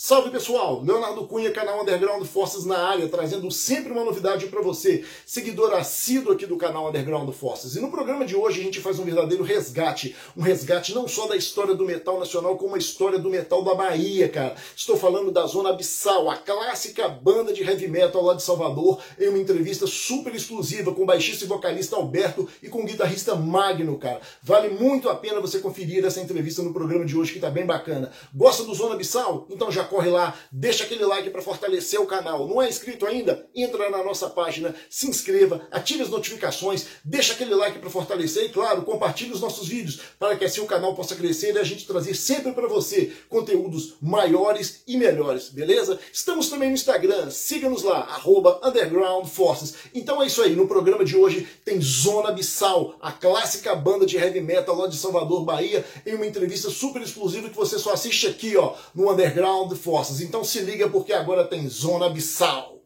Salve pessoal, Leonardo Cunha, canal Underground Forces na área, trazendo sempre uma novidade para você, seguidor assíduo aqui do canal Underground Forces. E no programa de hoje a gente faz um verdadeiro resgate, um resgate não só da história do metal nacional, como a história do metal da Bahia, cara. Estou falando da Zona Abissal, a clássica banda de heavy metal lá de Salvador, em uma entrevista super exclusiva com o baixista e vocalista Alberto e com o guitarrista Magno, cara. Vale muito a pena você conferir essa entrevista no programa de hoje, que tá bem bacana. Gosta do Zona Abissal? Então já corre lá, deixa aquele like para fortalecer o canal. Não é inscrito ainda? Entra na nossa página, se inscreva, ative as notificações, deixa aquele like para fortalecer e, claro, compartilhe os nossos vídeos para que assim o canal possa crescer e a gente trazer sempre para você conteúdos maiores e melhores, beleza? Estamos também no Instagram, siga-nos lá, @undergroundforces. Então é isso aí, no programa de hoje tem Zona Abissal, a clássica banda de heavy metal lá de Salvador, Bahia, em uma entrevista super exclusiva que você só assiste aqui, ó, no Underground Forces. Então se liga porque agora tem Zona Abissal.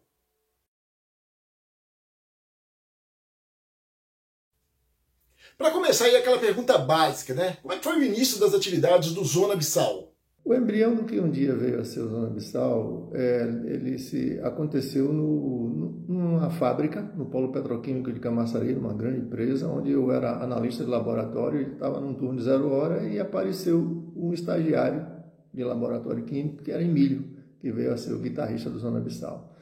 Para começar aí aquela pergunta básica, né? Como é que foi o início das atividades do Zona Abissal? O embrião do que um dia veio a ser o Zona Abissal, aconteceu numa fábrica, no Polo Petroquímico de Camaçari, numa grande empresa, onde eu era analista de laboratório, estava num turno de 0 hora e apareceu um estagiário de laboratório químico, que era Emílio, que veio a ser o guitarrista do Zona Abissal.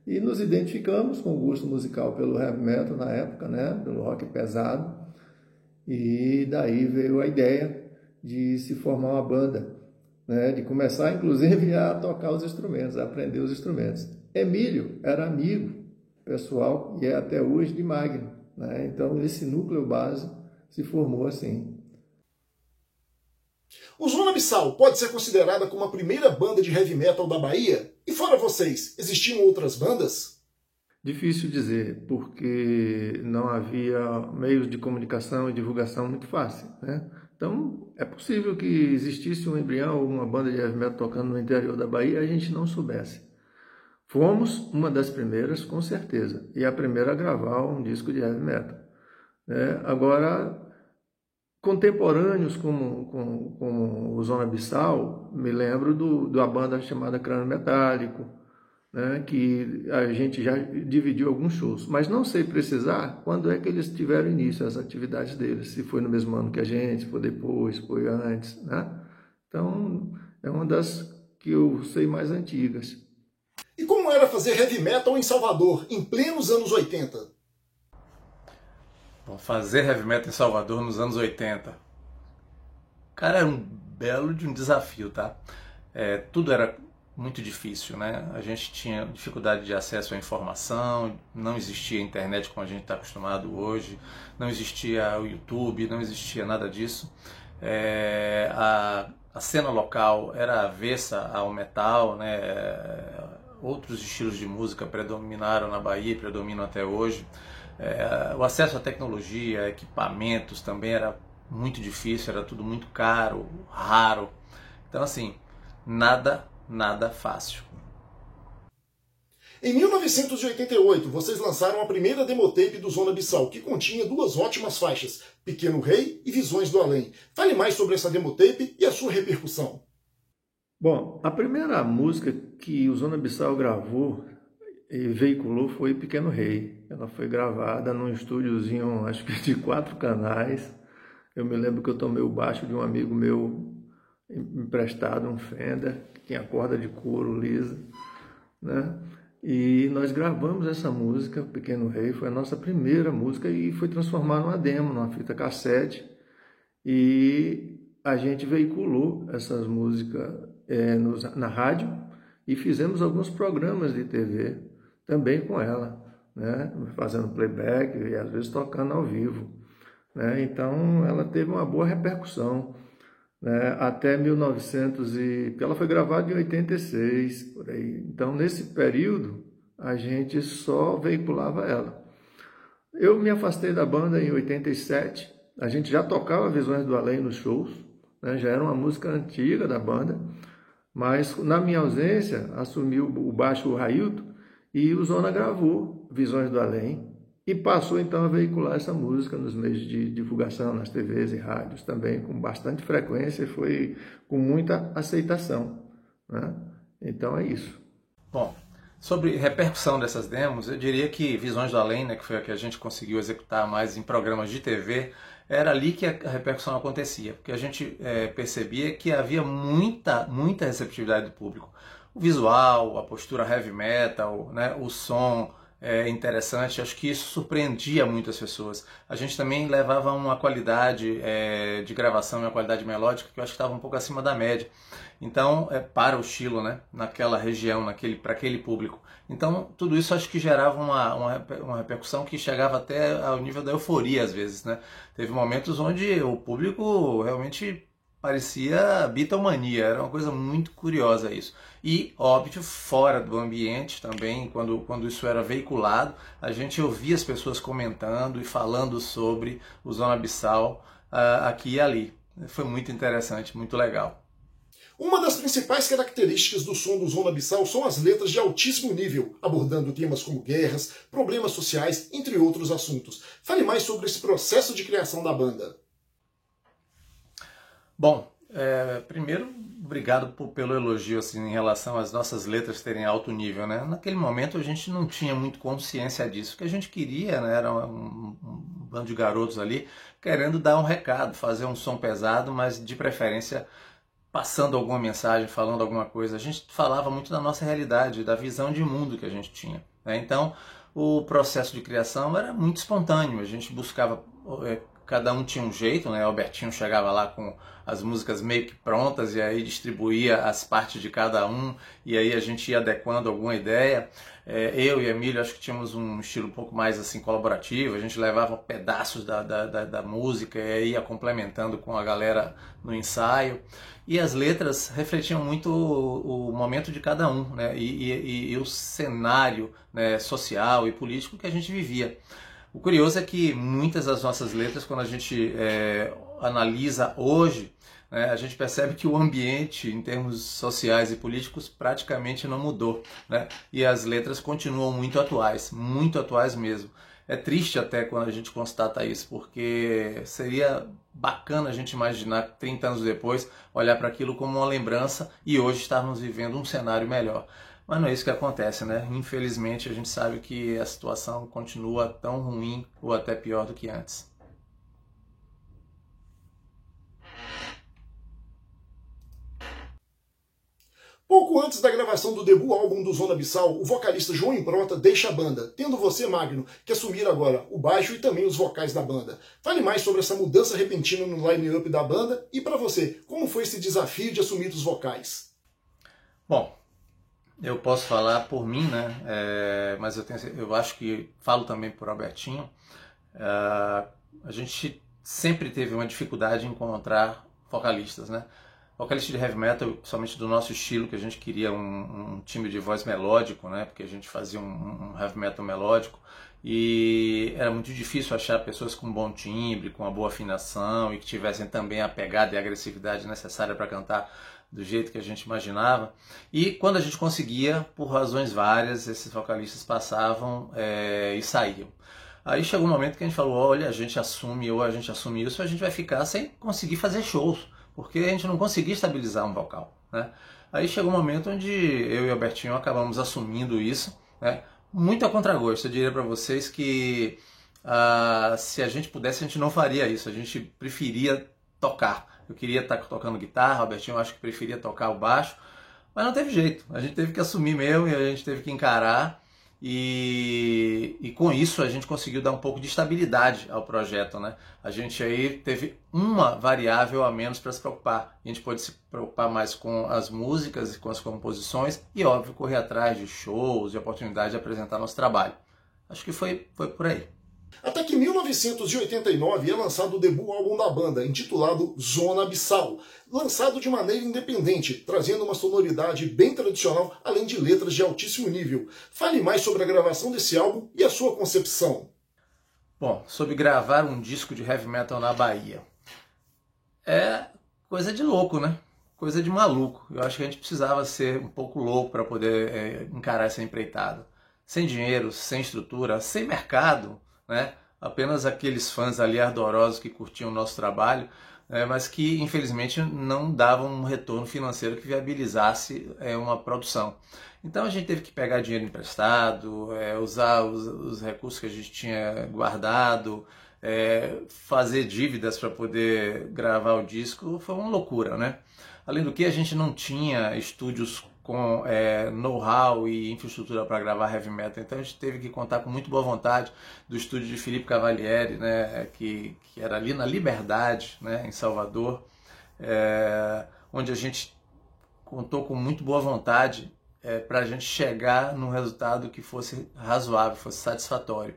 E nos identificamos com o gosto musical pelo heavy metal na época, né, pelo rock pesado, e daí veio a ideia de se formar uma banda, né, de começar inclusive a tocar os instrumentos, a aprender os instrumentos. Emílio era amigo pessoal e é até hoje de Magno, né? Então esse núcleo base se formou assim. O Zona Abissal pode ser considerada como a primeira banda de heavy metal da Bahia? E fora vocês, existiam outras bandas? Difícil dizer, porque não havia meios de comunicação e divulgação muito fácil, né? Então, é possível que existisse um embrião ou uma banda de heavy metal tocando no interior da Bahia e a gente não soubesse. Fomos uma das primeiras, com certeza, e a primeira a gravar um disco de heavy metal, né? Agora, contemporâneos como o Zona Abissal, me lembro da banda chamada Crânio Metálico, né, que a gente já dividiu alguns shows, mas não sei precisar quando é que eles tiveram início as atividades deles, se foi no mesmo ano que a gente, se foi depois, se foi antes, né? Então, é uma das que eu sei mais antigas. E como era fazer heavy metal em Salvador, em plenos anos 80? Bom, fazer heavy metal em Salvador nos anos 80. Cara, era um belo de um desafio, tá? Tudo era muito difícil, né? A gente tinha dificuldade de acesso à informação, não existia internet como a gente está acostumado hoje, não existia o YouTube, não existia nada disso. A cena local era avessa ao metal, né? Outros estilos de música predominaram na Bahia e predominam até hoje. O acesso à tecnologia, equipamentos também era muito difícil, era tudo muito caro, raro. Então assim, nada fácil. Em 1988, vocês lançaram a primeira demotape do Zona Abissal, que continha 2 ótimas faixas, Pequeno Rei e Visões do Além. Fale mais sobre essa demotape e a sua repercussão. Bom, a primeira música que o Zona Abissal gravou e veiculou foi Pequeno Rei. Ela foi gravada num estúdiozinho, acho que de 4 canais. Eu me lembro que eu tomei o baixo de um amigo meu emprestado, um Fender, que tinha corda de couro lisa, né? E nós gravamos essa música, Pequeno Rei, foi a nossa primeira música e foi transformada numa demo, numa fita cassete. E a gente veiculou essas músicas na rádio e fizemos alguns programas de TV também com ela, né? Fazendo playback e às vezes tocando ao vivo, né? Então ela teve uma boa repercussão, né? Até 1900 porque ela foi gravada em 86 por aí. Então nesse período a gente só veiculava ela. Eu me afastei da banda em 87. A gente já tocava Visões do Além nos shows, né? Já era uma música antiga da banda, mas na minha ausência assumiu o baixo o Railton e o Zona gravou Visões do Além e passou então a veicular essa música nos meios de divulgação, nas TVs e rádios também, com bastante frequência e foi com muita aceitação, né? Então é isso. Bom, sobre repercussão dessas demos, eu diria que Visões do Além, né, que foi a que a gente conseguiu executar mais em programas de TV, era ali que a repercussão acontecia, porque a gente percebia que havia muita receptividade do público. O visual, a postura heavy metal, né, o som interessante, acho que isso surpreendia muitas pessoas. A gente também levava uma qualidade de gravação e uma qualidade melódica que eu acho que estava um pouco acima da média. Então, para o estilo, né, naquela região, para aquele público. Então, tudo isso acho que gerava uma repercussão que chegava até ao nível da euforia, às vezes, né? Teve momentos onde o público realmente parecia Beatlemania, era uma coisa muito curiosa isso. E, óbvio, fora do ambiente também, quando isso era veiculado, a gente ouvia as pessoas comentando e falando sobre o Zona Abissal aqui e ali. Foi muito interessante, muito legal. Uma das principais características do som do Zona Abissal são as letras de altíssimo nível, abordando temas como guerras, problemas sociais, entre outros assuntos. Fale mais sobre esse processo de criação da banda. Bom, primeiro, obrigado pelo elogio assim, em relação às nossas letras terem alto nível, né? Naquele momento a gente não tinha muito consciência disso. O que a gente queria, né, era um bando de garotos ali querendo dar um recado, fazer um som pesado, mas de preferência passando alguma mensagem, falando alguma coisa. A gente falava muito da nossa realidade, da visão de mundo que a gente tinha, né? Então, o processo de criação era muito espontâneo. A gente buscava, cada um tinha um jeito, né? O Albertinho chegava lá com as músicas meio que prontas e aí distribuía as partes de cada um e aí a gente ia adequando alguma ideia. Eu e Emílio acho que tínhamos um estilo um pouco mais assim colaborativo, a gente levava pedaços da música e aí ia complementando com a galera no ensaio. E as letras refletiam muito o momento de cada um, né? E o cenário, né, social e político que a gente vivia. O curioso é que muitas das nossas letras, quando a gente analisa hoje, né, a gente percebe que o ambiente, em termos sociais e políticos, praticamente não mudou, né? E as letras continuam muito atuais mesmo. É triste até quando a gente constata isso, porque seria bacana a gente imaginar 30 anos depois, olhar para aquilo como uma lembrança e hoje estarmos vivendo um cenário melhor. Mas não é isso que acontece, né? Infelizmente a gente sabe que a situação continua tão ruim ou até pior do que antes. Pouco antes da gravação do debut álbum do Zona Abissal, o vocalista João Improta deixa a banda, tendo você, Magno, que assumir agora o baixo e também os vocais da banda. Fale mais sobre essa mudança repentina no line-up da banda e para você, como foi esse desafio de assumir os vocais? Bom, eu posso falar por mim, né? Mas eu acho que falo também por Albertinho. A gente sempre teve uma dificuldade em encontrar vocalistas, né? Vocalista de heavy metal, somente do nosso estilo, que a gente queria um timbre de voz melódico, né? Porque a gente fazia um heavy metal melódico e era muito difícil achar pessoas com bom timbre, com uma boa afinação e que tivessem também a pegada e a agressividade necessária para cantar do jeito que a gente imaginava. E quando a gente conseguia, por razões várias, esses vocalistas passavam e saíam. Aí chegou um momento que a gente falou, olha, a gente assume isso, ou a gente vai ficar sem conseguir fazer shows, porque a gente não conseguia estabilizar um vocal, né? Aí chegou um momento onde eu e o Albertinho acabamos assumindo isso, né? Muito a contragosto. Eu diria para vocês que se a gente pudesse, a gente não faria isso, a gente preferia tocar. Eu queria estar tocando guitarra, o Albertinho eu acho que preferia tocar o baixo, mas não teve jeito, a gente teve que assumir mesmo e a gente teve que encarar. E com isso a gente conseguiu dar um pouco de estabilidade ao projeto, né? A gente aí teve uma variável a menos para se preocupar. A gente pôde se preocupar mais com as músicas e com as composições e, óbvio, correr atrás de shows, de oportunidade de apresentar nosso trabalho. Acho que foi por aí. Até que em 1989 é lançado o debut álbum da banda, intitulado Zona Abissal, lançado de maneira independente, trazendo uma sonoridade bem tradicional, além de letras de altíssimo nível. Fale mais sobre a gravação desse álbum e a sua concepção. Bom, sobre gravar um disco de heavy metal na Bahia. É coisa de louco, né? Coisa de maluco. Eu acho que a gente precisava ser um pouco louco para poder encarar essa empreitada. Sem dinheiro, sem estrutura, sem mercado, né? Apenas aqueles fãs ali ardorosos que curtiam o nosso trabalho, mas que infelizmente não davam um retorno financeiro que viabilizasse uma produção. Então a gente teve que pegar dinheiro emprestado, usar os recursos que a gente tinha guardado, fazer dívidas para poder gravar o disco. Foi uma loucura, né? Além do que, a gente não tinha estúdios com know-how e infraestrutura para gravar heavy metal, então a gente teve que contar com muito boa vontade do estúdio de Felipe Cavalieri, né, que era ali na Liberdade, né, em Salvador, onde a gente contou com muito boa vontade para a gente chegar num resultado que fosse razoável, fosse satisfatório.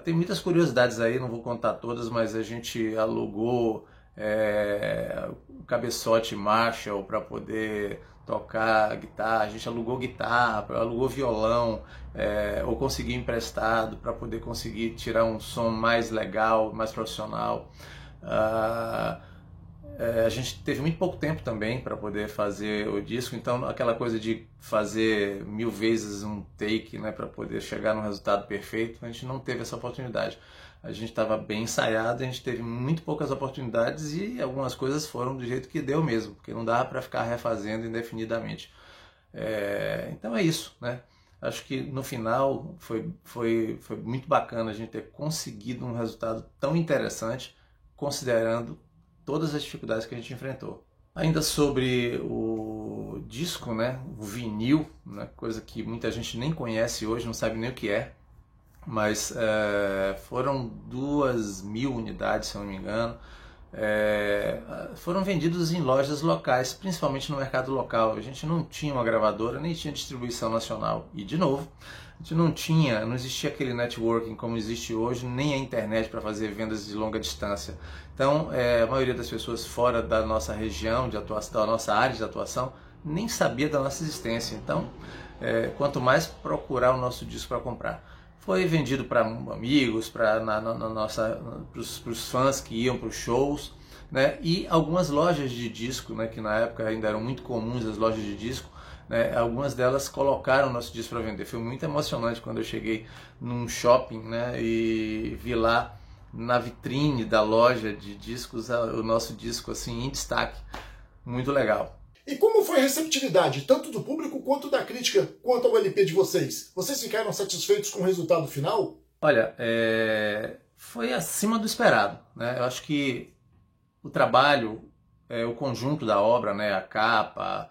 Tem muitas curiosidades aí, não vou contar todas, mas a gente alugou o cabeçote Marshall para poder tocar guitarra, a gente alugou guitarra, alugou violão, ou conseguiu emprestado para poder conseguir tirar um som mais legal, mais profissional. A gente teve muito pouco tempo também para poder fazer o disco, então aquela coisa de fazer 1000 vezes um take, né, para poder chegar no resultado perfeito, a gente não teve essa oportunidade. A gente estava bem ensaiado, a gente teve muito poucas oportunidades e algumas coisas foram do jeito que deu mesmo, porque não dava para ficar refazendo indefinidamente. Então é isso, né? Acho que no final foi muito bacana a gente ter conseguido um resultado tão interessante, considerando todas as dificuldades que a gente enfrentou. Ainda sobre o disco, né, o vinil, né, coisa que muita gente nem conhece hoje, não sabe nem o que é, mas foram 2.000 unidades, se eu não me engano, foram vendidos em lojas locais, principalmente no mercado local. A gente não tinha uma gravadora, nem tinha distribuição nacional. E, de novo, a gente não existia aquele networking como existe hoje, nem a internet para fazer vendas de longa distância. Então, a maioria das pessoas fora da nossa região de atuação, da nossa área de atuação, nem sabia da nossa existência. Então, quanto mais procurar o nosso disco para comprar. Foi vendido para amigos, para os fãs que iam para os shows, né? E algumas lojas de disco, né, que na época ainda eram muito comuns as lojas de disco, né, algumas delas colocaram o nosso disco para vender. Foi muito emocionante quando eu cheguei num shopping, né, e vi lá na vitrine da loja de discos o nosso disco assim, em destaque. Muito legal. E como foi a receptividade, tanto do público quanto da crítica, quanto ao LP de vocês? Vocês ficaram satisfeitos com o resultado final? Olha, foi acima do esperado, né? Eu acho que o trabalho, o conjunto da obra, né? A capa,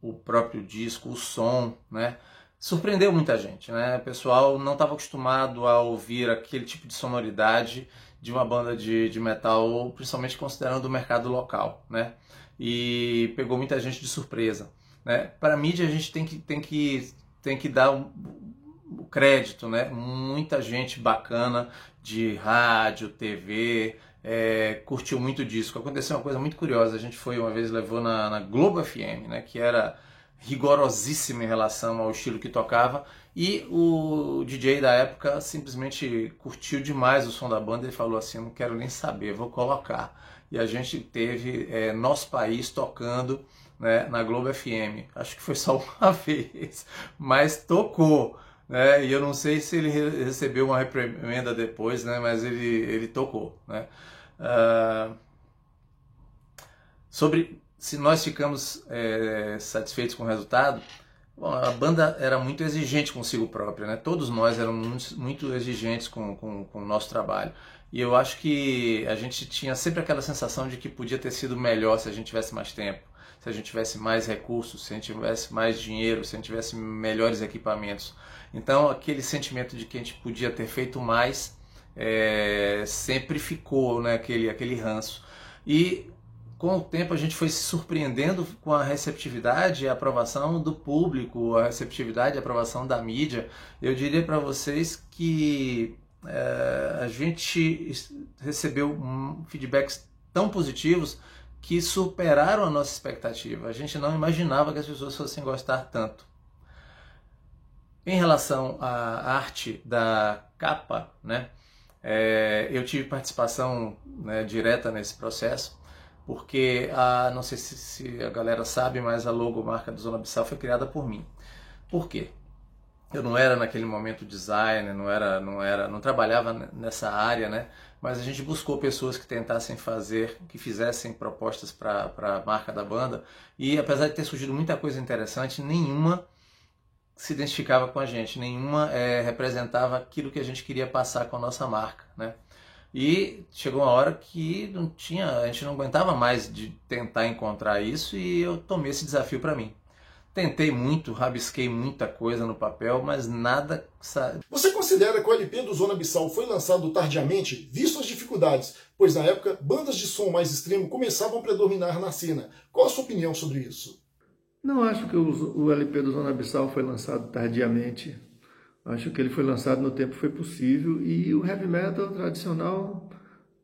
o próprio disco, o som, né? Surpreendeu muita gente, né? O pessoal não estava acostumado a ouvir aquele tipo de sonoridade de uma banda de metal, principalmente considerando o mercado local, né? E pegou muita gente de surpresa, né? Para a mídia a gente tem que dar o crédito, né? Muita gente bacana de rádio, TV, curtiu muito o disco. Aconteceu uma coisa muito curiosa, a gente foi uma vez, levou na Globo FM, né? Que era rigorosíssima em relação ao estilo que tocava, e o DJ da época simplesmente curtiu demais o som da banda e falou assim: não quero nem saber, vou colocar. E a gente teve Nosso País tocando, né, na Globo FM. Acho que foi só uma vez, mas tocou, né? E eu não sei se ele recebeu uma reprimenda depois, né, mas ele tocou, né? Sobre se nós ficamos satisfeitos com o resultado, bom, a banda era muito exigente consigo própria, né? Todos nós éramos muito exigentes com o nosso trabalho. E eu acho que a gente tinha sempre aquela sensação de que podia ter sido melhor se a gente tivesse mais tempo, se a gente tivesse mais recursos, se a gente tivesse mais dinheiro, se a gente tivesse melhores equipamentos. Então aquele sentimento de que a gente podia ter feito mais sempre ficou, né, aquele ranço. E com o tempo a gente foi se surpreendendo com a receptividade e a aprovação do público, a receptividade e a aprovação da mídia. Eu diria para vocês que a gente recebeu feedbacks tão positivos que superaram a nossa expectativa. A gente não imaginava que as pessoas fossem gostar tanto. Em relação à arte da capa, né, eu tive participação, né, direta nesse processo, porque não sei se a galera sabe, mas a logomarca do Zona Abissal foi criada por mim. Por quê? Eu não era naquele momento designer, não trabalhava nessa área, né? Mas a gente buscou pessoas que tentassem fazer, que fizessem propostas para a marca da banda, e apesar de ter surgido muita coisa interessante, nenhuma se identificava com a gente, nenhuma representava aquilo que a gente queria passar com a nossa marca, né? E chegou uma hora que a gente não aguentava mais de tentar encontrar isso, e eu tomei esse desafio para mim. Tentei muito, rabisquei muita coisa no papel, mas nada... Você considera que o LP do Zona Abissal foi lançado tardiamente, visto as dificuldades, pois na época bandas de som mais extremo começavam a predominar na cena? Qual a sua opinião sobre isso? Não acho que o LP do Zona Abissal foi lançado tardiamente. Acho que ele foi lançado no tempo que foi possível, e o heavy metal tradicional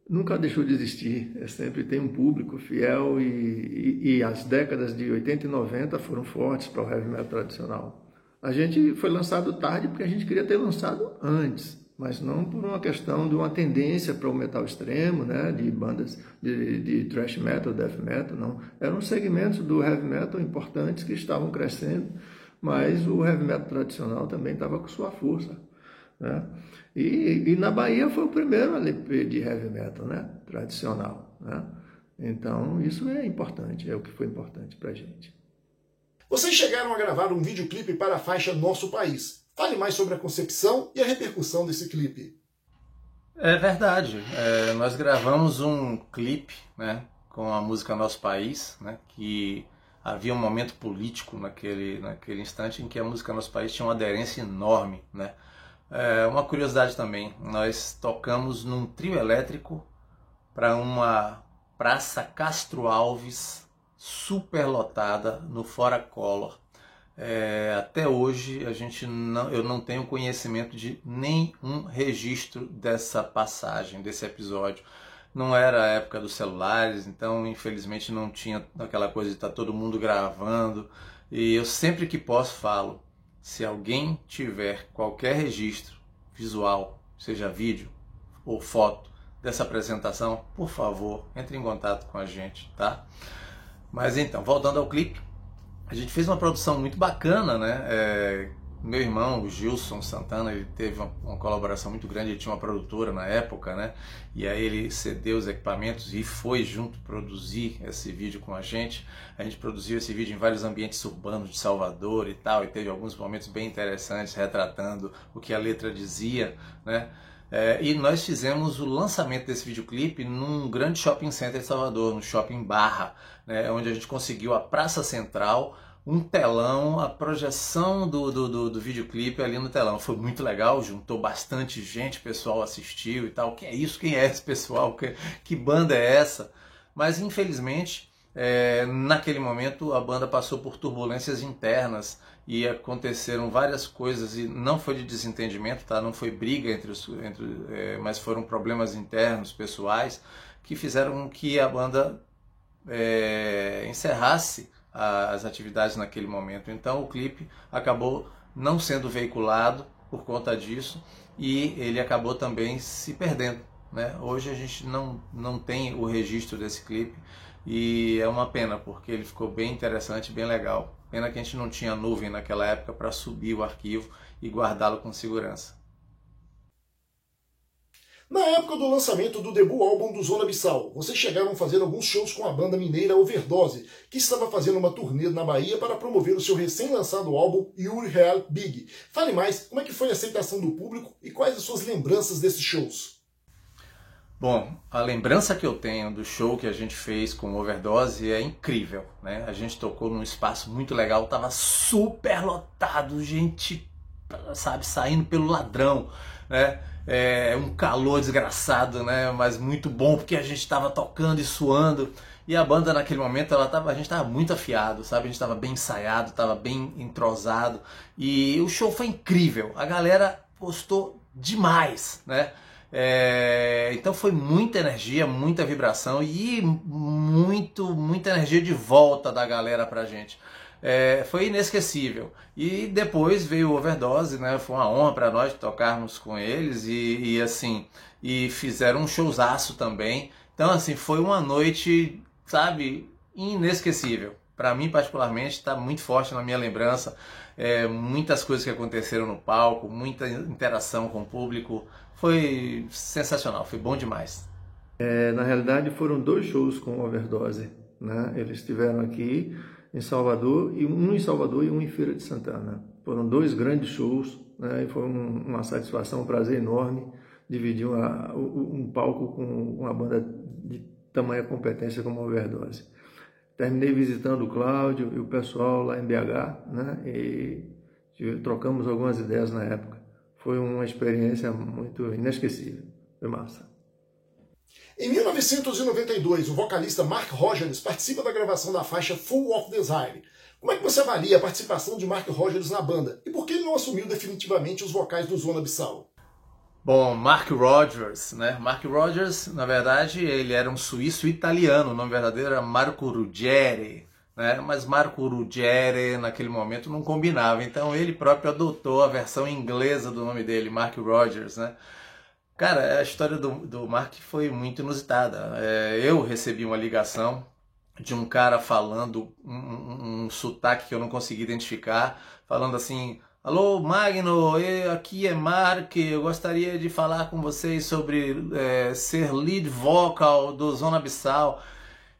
nunca deixou de existir. Sempre tem um público fiel, e as décadas de 80 e 90 foram fortes para o heavy metal tradicional. A gente foi lançado tarde porque a gente queria ter lançado antes, mas não por uma questão de uma tendência para o metal extremo, né, de bandas de thrash metal, death metal, não. Eram segmentos do heavy metal importantes que estavam crescendo, mas o heavy metal tradicional também estava com sua força, né? E na Bahia foi o primeiro LP de heavy metal, né, tradicional, né? Então isso é importante, é o que foi importante para a gente. Vocês chegaram a gravar um videoclipe para a faixa Nosso País. Fale mais sobre a concepção e a repercussão desse clipe. É verdade, nós gravamos um clipe, né, com a música Nosso País, né, que havia um momento político naquele instante em que a música Nosso País tinha uma aderência enorme, né? Uma curiosidade também, nós tocamos num trio elétrico para uma Praça Castro Alves superlotada no Fora Collor. Até hoje eu não tenho conhecimento de nenhum registro dessa passagem, desse episódio. Não era a época dos celulares, então infelizmente não tinha aquela coisa de estar todo mundo gravando. E eu sempre que posso falo, se alguém tiver qualquer registro visual, seja vídeo ou foto dessa apresentação, por favor, entre em contato com a gente, tá? Mas então, voltando ao clipe, a gente fez uma produção muito bacana, né? Meu irmão, o Gilson Santana, ele teve uma colaboração muito grande, ele tinha uma produtora na época, né? E aí ele cedeu os equipamentos e foi junto produzir esse vídeo com a gente. A gente produziu esse vídeo em vários ambientes urbanos de Salvador e tal, e teve alguns momentos bem interessantes retratando o que a letra dizia, né? E nós fizemos o lançamento desse videoclipe num grande shopping center de Salvador, no Shopping Barra, né? Onde a gente conseguiu a Praça Central, um telão, a projeção do videoclipe ali no telão. Foi muito legal, juntou bastante gente, o pessoal assistiu e tal. Que é isso? Quem é esse pessoal? Que banda é essa? Mas infelizmente, naquele momento a banda passou por turbulências internas e aconteceram várias coisas, e não foi de desentendimento, tá? Não foi briga mas foram problemas internos, pessoais, que fizeram com que a banda encerrasse as atividades naquele momento. Então o clipe acabou não sendo veiculado por conta disso, e ele acabou também se perdendo, né? Hoje a gente não tem o registro desse clipe, e é uma pena, porque ele ficou bem interessante, bem legal. Pena que a gente não tinha nuvem naquela época para subir o arquivo e guardá-lo com segurança. Na época do lançamento do debut álbum do Zona Abissal, vocês chegaram a fazer alguns shows com a banda mineira Overdose, que estava fazendo uma turnê na Bahia para promover o seu recém-lançado álbum Yuri Real Big. Fale mais, como é que foi a aceitação do público e quais as suas lembranças desses shows? Bom, a lembrança que eu tenho do show que a gente fez com Overdose é incrível, né? A gente tocou num espaço muito legal, tava super lotado, gente, sabe, saindo pelo ladrão, né? Um calor desgraçado, né? Mas muito bom, porque a gente estava tocando e suando. E a banda naquele momento, a gente estava muito afiado, sabe? A gente estava bem ensaiado, estava bem entrosado. E o show foi incrível. A galera gostou demais, né? Então foi muita energia, muita vibração e muita energia de volta da galera pra gente. Foi inesquecível. E depois veio o Overdose, né? Foi uma honra para nós tocarmos com eles e fizeram um showzaço também. Então assim, foi uma noite, sabe, inesquecível. para mim particularmente está muito forte na minha lembrança. Muitas coisas que aconteceram no palco, muita interação com o público, foi sensacional, foi bom demais. Na realidade foram 2 shows com Overdose, né? Eles estiveram aqui em Salvador, um em Salvador e um em Feira de Santana. Foram 2 grandes shows, né? E foi uma satisfação, um prazer enorme dividir um palco com uma banda de tamanha competência como Overdose. Terminei visitando o Cláudio e o pessoal lá em BH, né? E trocamos algumas ideias na época. Foi uma experiência muito inesquecível, foi massa. Em 1992, o vocalista Mark Rogers participa da gravação da faixa Full of Desire. Como é que você avalia a participação de Mark Rogers na banda? E por que ele não assumiu definitivamente os vocais do Zona Abissal? Bom, Mark Rogers, né? Mark Rogers, na verdade, ele era um suíço-italiano, o nome verdadeiro era Marco Ruggeri, né? Mas Marco Ruggeri, naquele momento, não combinava, então ele próprio adotou a versão inglesa do nome dele, Mark Rogers, né? Cara, a história do Mark foi muito inusitada. Eu recebi uma ligação de um cara falando um sotaque que eu não consegui identificar, falando assim: alô, Magno, aqui é Mark, eu gostaria de falar com vocês sobre ser lead vocal do Zona Abissal.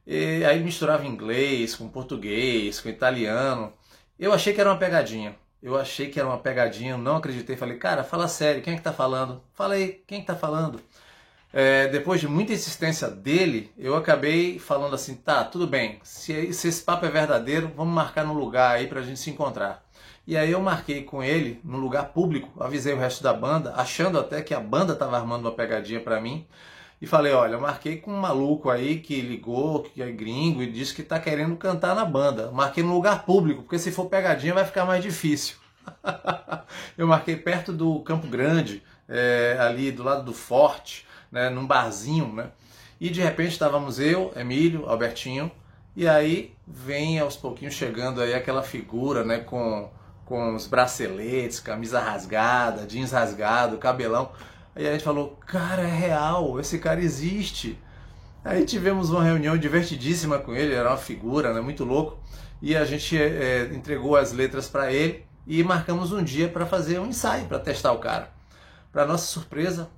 E aí misturava inglês com português, com italiano. Eu achei que era uma pegadinha. Eu não acreditei. Falei, cara, fala sério, quem é que tá falando? Falei, quem é que tá falando? Depois de muita insistência dele, eu acabei falando assim, tá, tudo bem, se esse papo é verdadeiro, vamos marcar num lugar aí pra gente se encontrar. E aí eu marquei com ele num lugar público, avisei o resto da banda, achando até que a banda estava armando uma pegadinha para mim, e falei, olha, eu marquei com um maluco aí que ligou, que é gringo, e disse que está querendo cantar na banda. Marquei num lugar público, porque se for pegadinha vai ficar mais difícil. Eu marquei perto do Campo Grande, ali do lado do Forte, né, num barzinho, né? E de repente estávamos eu, Emílio, Albertinho, e aí vem aos pouquinhos chegando aí aquela figura, né, com os braceletes, camisa rasgada, jeans rasgado, cabelão. Aí a gente falou, cara, é real, esse cara existe. Aí tivemos uma reunião divertidíssima com ele, era uma figura, né, muito louco. E a gente entregou as letras para ele e marcamos um dia para fazer um ensaio, para testar o cara. Para nossa surpresa,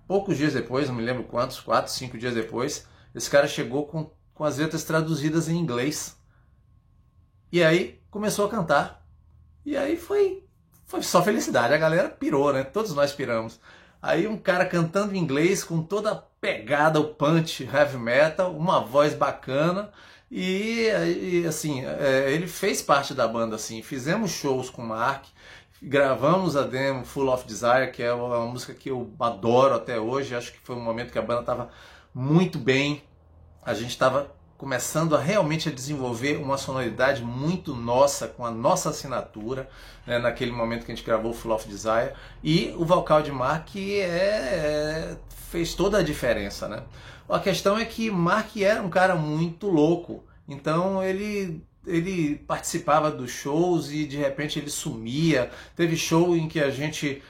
poucos dias depois, não me lembro quantos, 4, 5 dias depois, esse cara chegou com as letras traduzidas em inglês. E aí começou a cantar. E aí foi só felicidade, a galera pirou, né? Todos nós piramos. Aí um cara cantando em inglês com toda a pegada, o punch heavy metal, uma voz bacana e assim, ele fez parte da banda, assim. Fizemos shows com o Mark, gravamos a demo Full of Desire, que é uma música que eu adoro até hoje. Acho que foi um momento que a banda estava muito bem, a gente estava começando realmente a desenvolver uma sonoridade muito nossa, com a nossa assinatura, né, naquele momento que a gente gravou o Full of Desire, e o vocal de Mark fez toda a diferença, né? A questão é que Mark era um cara muito louco, então ele participava dos shows e de repente ele sumia. Teve show em que a gente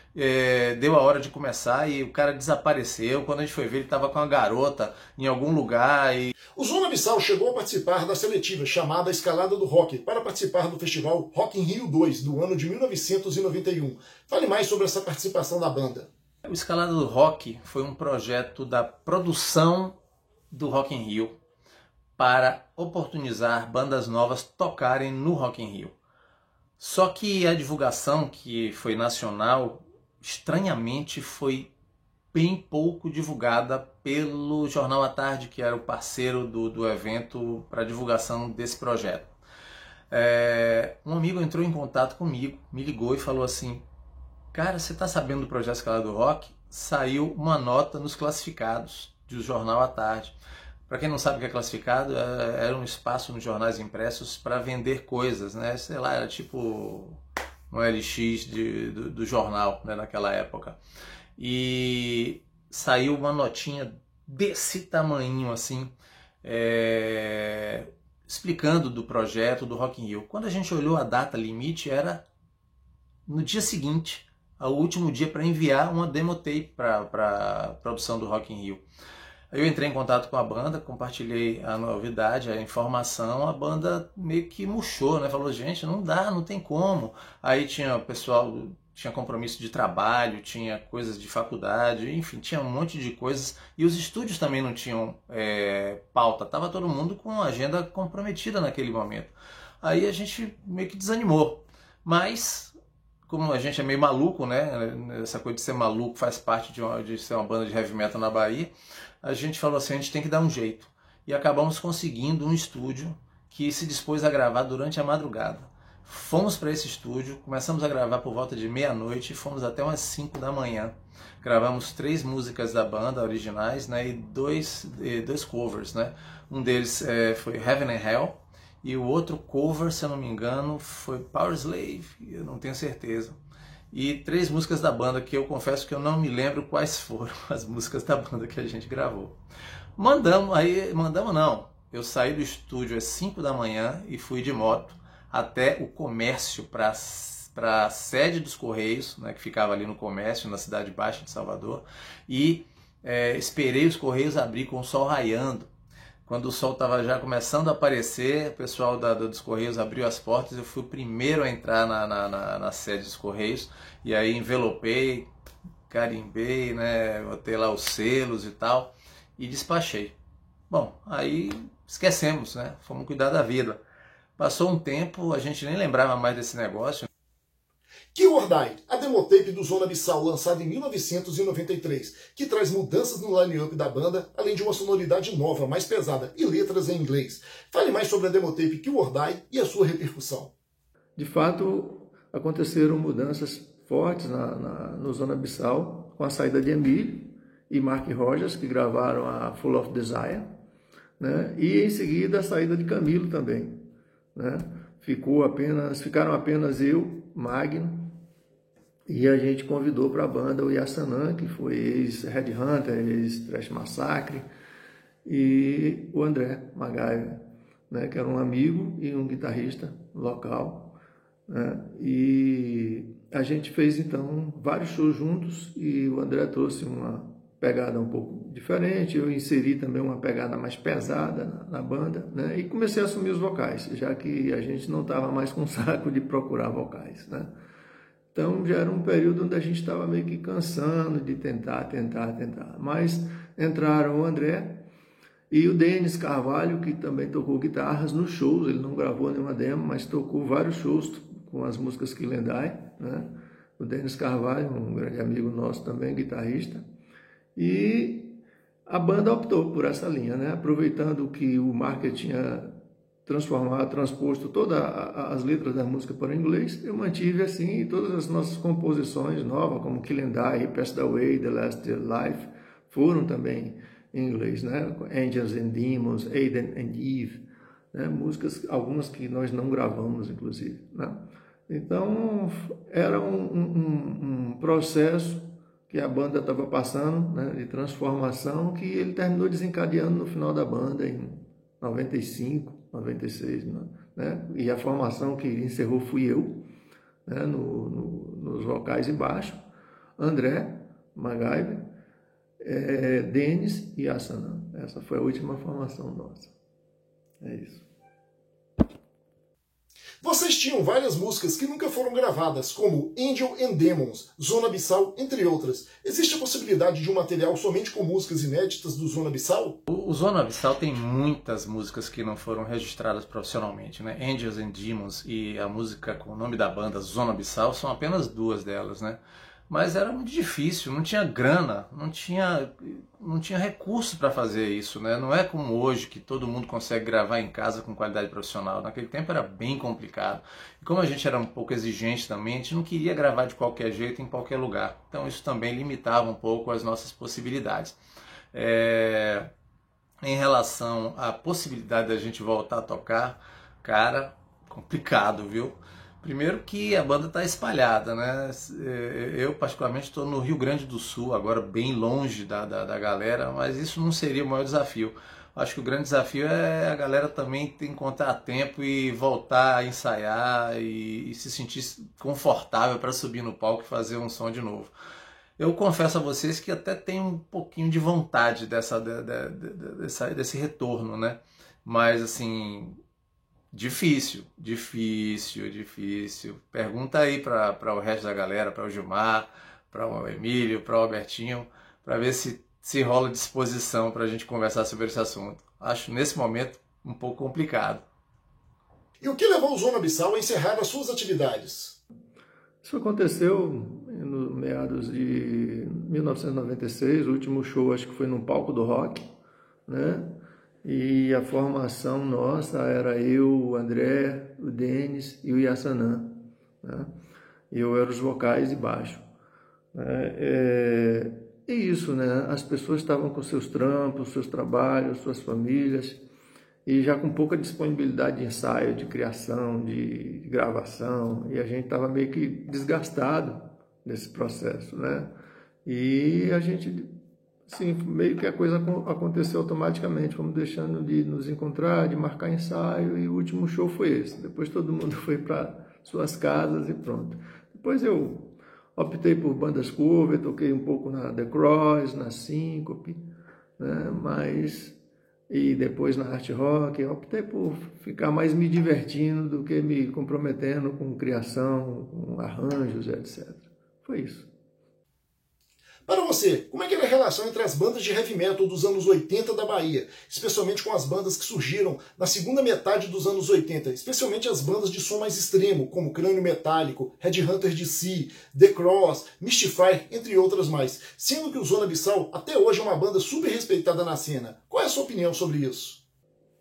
deu a hora de começar e o cara desapareceu. Quando a gente foi ver, ele estava com uma garota em algum lugar. O Zona Abissal chegou a participar da seletiva chamada Escalada do Rock para participar do festival Rock in Rio 2 do ano de 1991. Fale mais sobre essa participação da banda. O Escalada do Rock foi um projeto da produção do Rock in Rio para oportunizar bandas novas tocarem no Rock in Rio. Só que a divulgação, que foi nacional, estranhamente foi bem pouco divulgada pelo Jornal à Tarde, que era o parceiro do evento para divulgação desse projeto. Um amigo entrou em contato comigo, me ligou e falou assim, cara, você está sabendo do projeto Escalada do Rock? Saiu uma nota nos classificados do Jornal à Tarde. Para quem não sabe o que é classificado, era um espaço nos jornais impressos para vender coisas, né? Sei lá, era tipo um LX do jornal, né, naquela época. E saiu uma notinha desse tamanho assim, explicando do projeto do Rock in Rio. Quando a gente olhou a data limite, era no dia seguinte, o último dia para enviar uma demo tape para a produção do Rock in Rio. Aí eu entrei em contato com a banda, compartilhei a novidade, a informação, a banda meio que murchou, né? Falou, gente, não dá, não tem como. Aí tinha o pessoal, tinha compromisso de trabalho, tinha coisas de faculdade, enfim, tinha um monte de coisas. E os estúdios também não tinham pauta, tava todo mundo com a agenda comprometida naquele momento. Aí a gente meio que desanimou. Mas, como a gente é meio maluco, né? Essa coisa de ser maluco faz parte de ser uma banda de heavy metal na Bahia. A gente falou assim, a gente tem que dar um jeito. E acabamos conseguindo um estúdio que se dispôs a gravar durante a madrugada. Fomos para esse estúdio, começamos a gravar por volta de meia-noite e fomos até umas 5 da manhã. Gravamos 3 músicas da banda originais, né, e dois covers. Né? Um deles foi Heaven and Hell e o outro cover, se eu não me engano, foi Power Slave, eu não tenho certeza. E 3 músicas da banda que eu confesso que eu não me lembro quais foram as músicas da banda que a gente gravou. Mandamos não. Eu saí do estúdio às 5 da manhã e fui de moto até o comércio, para a sede dos Correios, né, que ficava ali no comércio, na Cidade Baixa de Salvador, e esperei os Correios abrir com o sol raiando. Quando o sol estava já começando a aparecer, o pessoal dos Correios abriu as portas, eu fui o primeiro a entrar na sede dos Correios, e aí envelopei, carimbei, né, botei lá os selos e tal, e despachei. Bom, aí esquecemos, né, fomos cuidar da vida. Passou um tempo, a gente nem lembrava mais desse negócio. Kill or Die, a demotape do Zona Abissal, lançada em 1993, que traz mudanças no line-up da banda, além de uma sonoridade nova, mais pesada, e letras em inglês. Fale mais sobre a demotape Kill or Die e a sua repercussão. De fato, aconteceram mudanças fortes no Zona Abissal, com a saída de Emílio e Mark Rogers, que gravaram a Full of Desire, né? E em seguida a saída de Camilo também, né? Ficaram apenas eu, Magno, e a gente convidou para a banda o Yassanan, que foi ex-Headhunter, ex-Thrash Massacre, e o André Magaiva, né, que era um amigo e um guitarrista local, né, e a gente fez então vários shows juntos, e o André trouxe uma pegada um pouco diferente, eu inseri também uma pegada mais pesada na banda, né, e comecei a assumir os vocais, já que a gente não estava mais com saco de procurar vocais, né. Então já era um período onde a gente estava meio que cansando de tentar, mas entraram o André e o Denis Carvalho, que também tocou guitarras nos shows, ele não gravou nenhuma demo, mas tocou vários shows com as músicas Kilendai, né? O Denis Carvalho, um grande amigo nosso também, guitarrista, e a banda optou por essa linha, né? Aproveitando que o Marker tinha transposto todas as letras da música para o inglês, eu mantive assim todas as nossas composições novas, como Kill and Die, Passed Away, The Last Life, foram também em inglês, né? Angels and Demons, Adam and Eve, né? Músicas, algumas que nós não gravamos, inclusive, né? Então, era um processo que a banda estava passando, né, de transformação, que ele terminou desencadeando no final da banda, em 95, 96, né? E a formação que encerrou fui eu, né? Nos vocais e baixo, André Magaiva, Denis e Assanan. Essa foi a última formação nossa. É isso. Vocês tinham várias músicas que nunca foram gravadas, como Angel and Demons, Zona Abissal, entre outras. Existe a possibilidade de um material somente com músicas inéditas do Zona Abissal? O Zona Abissal tem muitas músicas que não foram registradas profissionalmente, né? Angels and Demons e a música com o nome da banda, Zona Abissal, são apenas 2 delas, né? Mas era muito difícil, não tinha grana, não tinha recurso para fazer isso, né? Não é como hoje, que todo mundo consegue gravar em casa com qualidade profissional. Naquele tempo era bem complicado. E como a gente era um pouco exigente também, a gente não queria gravar de qualquer jeito, em qualquer lugar. Então isso também limitava um pouco as nossas possibilidades. Em relação à possibilidade da gente voltar a tocar, cara, complicado, viu? Primeiro que a banda está espalhada, né? Eu particularmente estou no Rio Grande do Sul, agora bem longe da galera, mas isso não seria o maior desafio. Acho que o grande desafio é a galera também encontrar tempo e voltar a ensaiar e se sentir confortável para subir no palco e fazer um som de novo. Eu confesso a vocês que até tenho um pouquinho de vontade desse retorno, né? Mas, assim, difícil. Pergunta aí para o resto da galera, para o Gilmar, para o Emílio, para o Albertinho, para ver se rola disposição para a gente conversar sobre esse assunto. Acho, nesse momento, um pouco complicado. E o que levou o Zona Abissal a encerrar as suas atividades? Isso aconteceu no meados de 1996, o último show acho que foi no Palco do Rock, né? E a formação nossa era eu, o André, o Denis e o Yassanã, né? Eu era os vocais e baixo. E isso, né? As pessoas estavam com seus trampos, seus trabalhos, suas famílias, e já com pouca disponibilidade de ensaio, de criação, de gravação, e a gente estava meio que desgastado nesse processo, né? E a gente, assim, meio que a coisa aconteceu automaticamente, fomos deixando de nos encontrar, de marcar ensaio, e o último show foi esse. Depois todo mundo foi para suas casas e pronto. Depois eu optei por bandas cover, toquei um pouco na The Cross, na Síncope, né? E depois na art rock, eu optei por ficar mais me divertindo do que me comprometendo com criação, com arranjos, etc. Foi isso. Para você, como é que era a relação entre as bandas de heavy metal dos anos 80 da Bahia, especialmente com as bandas que surgiram na segunda metade dos anos 80, especialmente as bandas de som mais extremo, como Crânio Metálico, Headhunter DC, The Cross, Mystifier, entre outras mais, sendo que o Zona Abissal até hoje é uma banda super respeitada na cena. Qual é a sua opinião sobre isso?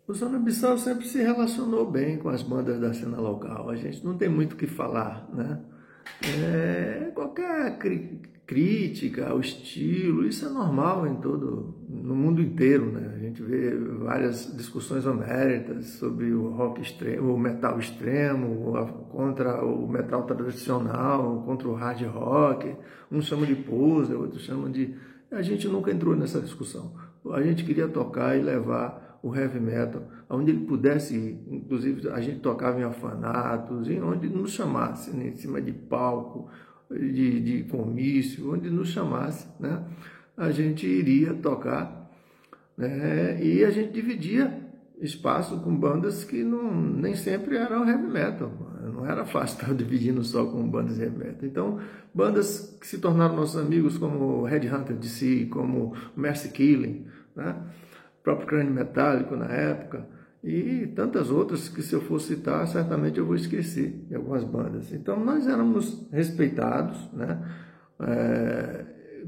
O Zona Abissal sempre se relacionou bem com as bandas da cena local, a gente não tem muito o que falar, né? Qualquer crítica ao estilo, isso é normal no mundo inteiro, né? A gente vê várias discussões homéricas sobre o rock extremo, o metal extremo, contra o metal tradicional, contra o hard rock, uns chamam de poser, outros chamam de... A gente nunca entrou nessa discussão. A gente queria tocar e levar o heavy metal onde ele pudesse ir. Inclusive a gente tocava em orfanatos, em onde nos chamasse, né? Em cima de palco, de comício, onde nos chamasse, né? A gente iria tocar, né? E a gente dividia espaço com bandas que nem sempre eram heavy metal. Não era fácil estar dividindo só com bandas heavy metal. Então, bandas que se tornaram nossos amigos, como Headhunter DC, como Mercy Killing, né? O próprio Crânio Metálico na época, e tantas outras que, se eu for citar, certamente eu vou esquecer de algumas bandas. Então nós éramos respeitados, né?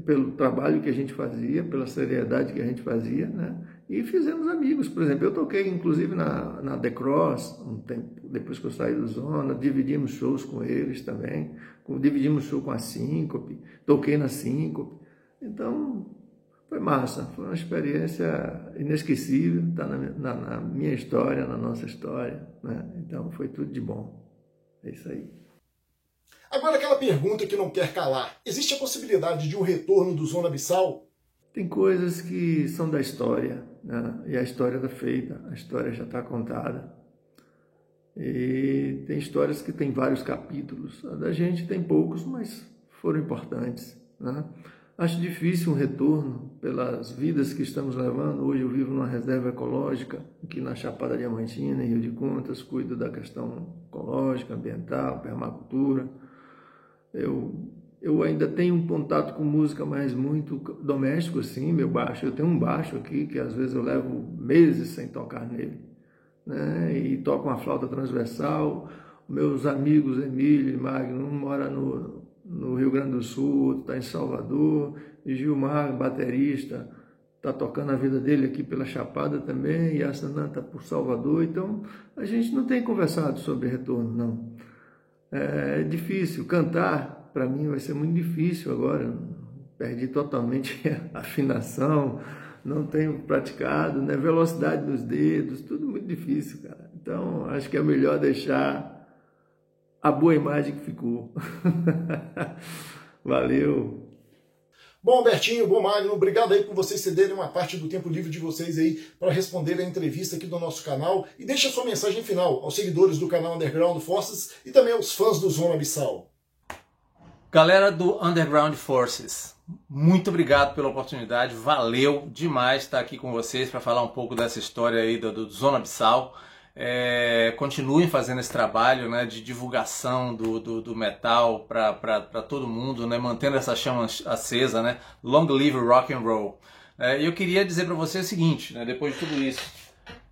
Pelo trabalho que a gente fazia, pela seriedade que a gente fazia, né? E fizemos amigos. Por exemplo, eu toquei inclusive na The Cross um tempo depois que eu saí do Zona, dividimos shows com eles também, dividimos show com a Síncope, toquei na Síncope. Então foi massa, foi uma experiência inesquecível, está na minha história, na nossa história, né? Então foi tudo de bom. É isso aí. Agora aquela pergunta que não quer calar. Existe a possibilidade de um retorno do Zona Abissal? Tem coisas que são da história, né? E a história está feita, a história já está contada. E tem histórias que tem vários capítulos. A da gente tem poucos, mas foram importantes, né? Acho difícil um retorno pelas vidas que estamos levando. Hoje eu vivo numa reserva ecológica, aqui na Chapada Diamantina, em Rio de Contas, cuido da questão ecológica, ambiental, permacultura. Eu ainda tenho um contato com música, mas muito doméstico, assim, meu baixo. Eu tenho um baixo aqui, que às vezes eu levo meses sem tocar nele, né? E toco uma flauta transversal. Meus amigos Emílio e Magno, um mora no Rio Grande do Sul, outro está em Salvador, e Gilmar, baterista, está tocando a vida dele aqui pela Chapada também, e a Sanã está por Salvador. Então a gente não tem conversado sobre retorno, não. É difícil, cantar para mim vai ser muito difícil agora, perdi totalmente a afinação, não tenho praticado, né? Velocidade dos dedos, tudo muito difícil, cara. Então acho que é melhor deixar a boa imagem que ficou. Valeu. Bom, Albertinho, bom, Magno, obrigado aí por vocês cederem uma parte do tempo livre de vocês aí para responder a entrevista aqui do nosso canal. E deixa a sua mensagem final aos seguidores do canal Underground Forces e também aos fãs do Zona Abissal. Galera do Underground Forces, muito obrigado pela oportunidade, valeu demais estar aqui com vocês para falar um pouco dessa história aí do Zona Abissal. Continuem fazendo esse trabalho, né, de divulgação do metal para todo mundo, né, mantendo essa chama acesa, né, long live rock and roll. Eu queria dizer para vocês o seguinte, né, depois de tudo isso,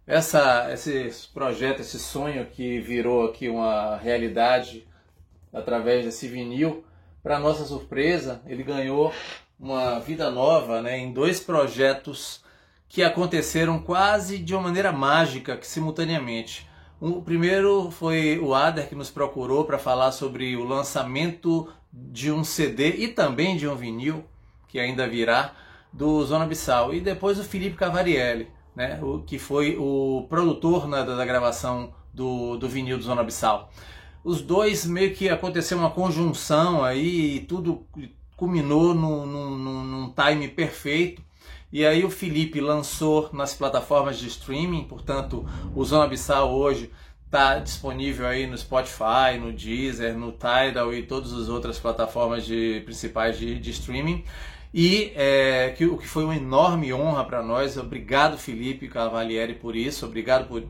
esse projeto, esse sonho que virou aqui uma realidade através desse vinil, para nossa surpresa, ele ganhou uma vida nova, né, em 2 projetos que aconteceram quase de uma maneira mágica, simultaneamente. O primeiro foi o Ader, que nos procurou para falar sobre o lançamento de um CD e também de um vinil, que ainda virá, do Zona Abissal. E depois o Felipe Cavarielli, né, que foi o produtor, né, da gravação do vinil do Zona Abissal. Os dois meio que aconteceu uma conjunção aí e tudo culminou num time perfeito. E aí o Felipe lançou nas plataformas de streaming, portanto o Zona Abissal hoje está disponível aí no Spotify, no Deezer, no Tidal e todas as outras plataformas principais de streaming. E o que foi uma enorme honra para nós. Obrigado, Felipe Cavalieri, por isso. Obrigado por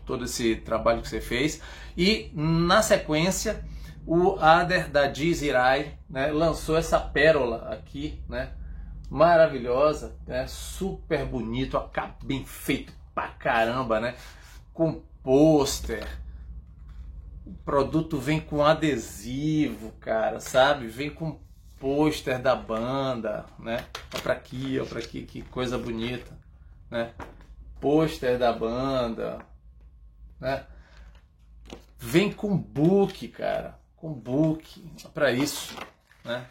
todo esse trabalho que você fez. E na sequência, o Ader da Dizirai, né, lançou essa pérola aqui, né, maravilhosa, né, super bonito, bem feito pra caramba, né, com pôster. O produto vem com adesivo, cara, sabe? Vem com pôster da banda, né? Olha pra aqui, que coisa bonita, né? Pôster da banda, né? Vem com book, cara, com book, para isso, né?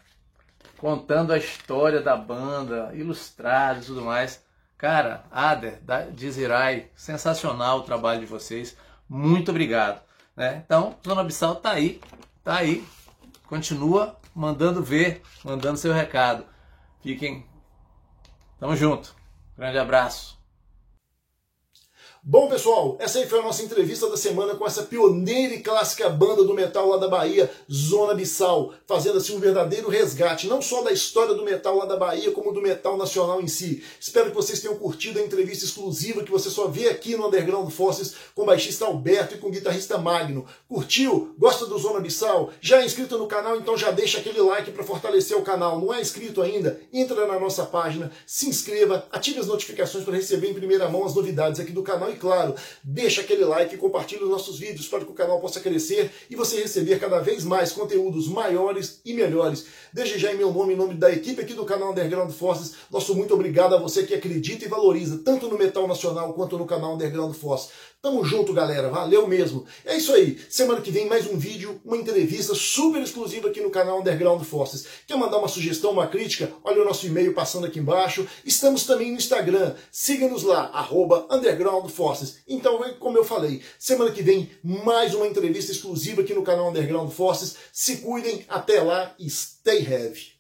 Contando a história da banda, ilustrado e tudo mais. Cara, Ader, da Dizirai, sensacional o trabalho de vocês, muito obrigado, né? Então, Zona Abissal tá aí, continua mandando ver, mandando seu recado. Tamo junto, grande abraço. Bom, pessoal, essa aí foi a nossa entrevista da semana com essa pioneira e clássica banda do metal lá da Bahia, Zona Abissal, fazendo assim um verdadeiro resgate, não só da história do metal lá da Bahia, como do metal nacional em si. Espero que vocês tenham curtido a entrevista exclusiva que você só vê aqui no Underground Forces com o baixista Alberto e com o guitarrista Magno. Curtiu? Gosta do Zona Abissal? Já é inscrito no canal? Então já deixa aquele like para fortalecer o canal. Não é inscrito ainda? Entra na nossa página, se inscreva, ative as notificações para receber em primeira mão as novidades aqui do canal. E claro, deixa aquele like e compartilha os nossos vídeos para que o canal possa crescer e você receber cada vez mais conteúdos maiores e melhores. Desde já em meu nome, em nome da equipe aqui do canal Underground Forces, nosso muito obrigado a você que acredita e valoriza tanto no metal nacional quanto no canal Underground Forces. Tamo junto, galera. Valeu mesmo. É isso aí. Semana que vem mais um vídeo, uma entrevista super exclusiva aqui no canal Underground Forces. Quer mandar uma sugestão, uma crítica? Olha o nosso e-mail passando aqui embaixo. Estamos também no Instagram. Siga-nos lá, @Underground Forces. Então, como eu falei, semana que vem mais uma entrevista exclusiva aqui no canal Underground Forces. Se cuidem. Até lá. Stay heavy.